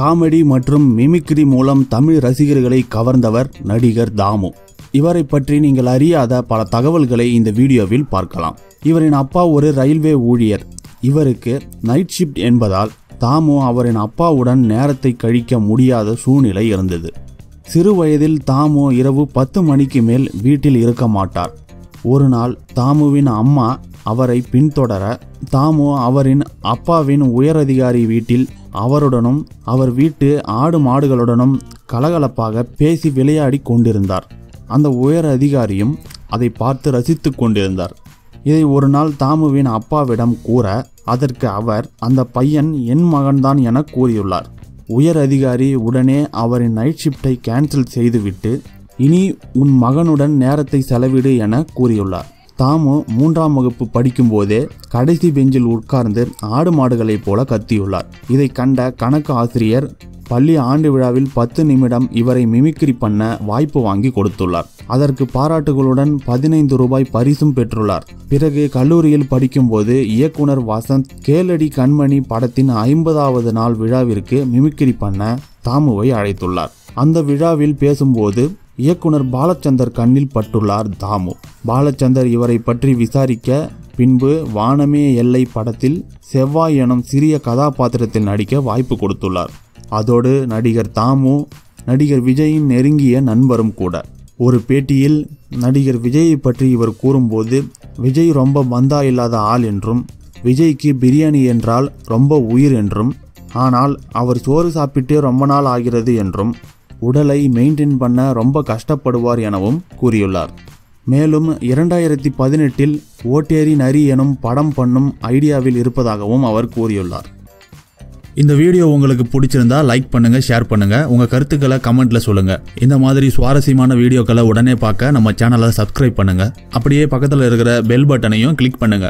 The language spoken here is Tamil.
காமெடி மற்றும் மிமிக்ரி மூலம் தமிழ் ரசிகர்களை கவர்ந்தவர் நடிகர் தாமு. இவரை பற்றி நீங்கள் அறியாத பல தகவல்களை இந்த வீடியோவில் பார்க்கலாம். இவரின் அப்பா ஒரு ரயில்வே ஊழியர். இவருக்கு நைட் ஷிப்ட் என்பதால் தாமு அவரின் அப்பாவுடன் நேரத்தை கழிக்க முடியாத சூழ்நிலை இருந்தது. சிறு வயதில் தாமு இரவு 10 மணிக்கு மேல் வீட்டில் இருக்க மாட்டார். ஒரு நாள் தாமுவின் அம்மா அவரை பின்தொடர தாமு அவரின் அப்பாவின் உயரதிகாரி வீட்டில் அவருடனும் அவர் வீட்டு ஆடு மாடுகளுடனும் கலகலப்பாக பேசி விளையாடி கொண்டிருந்தார். அந்த உயர் அதிகாரியும் அதை பார்த்து ரசித்து கொண்டிருந்தார். இதை ஒரு நாள் தாமுவின் அப்பாவிடம் கூற அதற்கு அவர், அந்த பையன் என் மகன்தான் என கூறியுள்ளார். உயர் அதிகாரி உடனே அவரின் நைட் ஷிப்டை கேன்சல் செய்துவிட்டு இனி உன் மகனுடன் நேரத்தை செலவிடு என கூறியுள்ளார். தாமு 3ஆம் வகுப்பு படிக்கும் போதே கடைசி பெஞ்சில் உட்கார்ந்து ஆடு மாடுகளைப் போல கத்தியுள்ளார். இதை கண்ட கணக்கு ஆசிரியர் பள்ளி ஆண்டு விழாவில் 10 நிமிடம் இவரை மிமிக்ரி பண்ண வாய்ப்பு வாங்கி கொடுத்துள்ளார். அதற்கு பாராட்டுகளுடன் 15 ரூபாய் பரிசும் பெற்றுள்ளார். பிறகு கல்லூரியில் படிக்கும்போது இயக்குனர் வசந்த் கேளடி கண்மணி படத்தின் 50வது நாள் விழாவிற்கு மிமிக்ரி பண்ண தாமுவை அழைத்துள்ளார். அந்த விழாவில் பேசும்போது இயக்குனர் பாலச்சந்தர் கண்ணில் பட்டுள்ளார் தாமு. பாலச்சந்தர் இவரை பற்றி விசாரிக்க பின்பு வானமே எல்லை படத்தில் செவ்வாய் எனும் சிறிய கதாபாத்திரத்தில் நடிக்க வாய்ப்பு கொடுத்துள்ளார். அதோடு நடிகர் தாமு நடிகர் விஜயின் நெருங்கிய நண்பரும் கூட. ஒரு பேட்டியில் நடிகர் விஜயை பற்றி இவர் கூறும்போது, விஜய் ரொம்ப பந்தா இல்லாத ஆள் என்றும் விஜய்க்கு பிரியாணி என்றால் ரொம்ப உயிர் என்றும் ஆனால் அவர் சோறு சாப்பிட்டு ரொம்ப நாள் ஆகிறது என்றும் உடலை மெயின்டைன் பண்ண ரொம்ப கஷ்டப்படுவார் எனவும் கூறியுள்ளார். மேலும் 2018இல் ஓட்டேரி நரி எனும் படம் பண்ணும் ஐடியாவில் இருப்பதாகவும் அவர் கூறியுள்ளார். இந்த வீடியோ உங்களுக்கு பிடிச்சிருந்தா லைக் பண்ணுங்க, ஷேர் பண்ணுங்க, உங்க கருத்துக்களை கமெண்ட்ல சொல்லுங்க. இந்த மாதிரி சுவாரஸ்யமான வீடியோக்களை உடனே பார்க்க நம்ம சேனலை சப்ஸ்கிரைப் பண்ணுங்க. அப்படியே பக்கத்தில் இருக்கிற பெல் பட்டனையும் கிளிக் பண்ணுங்க.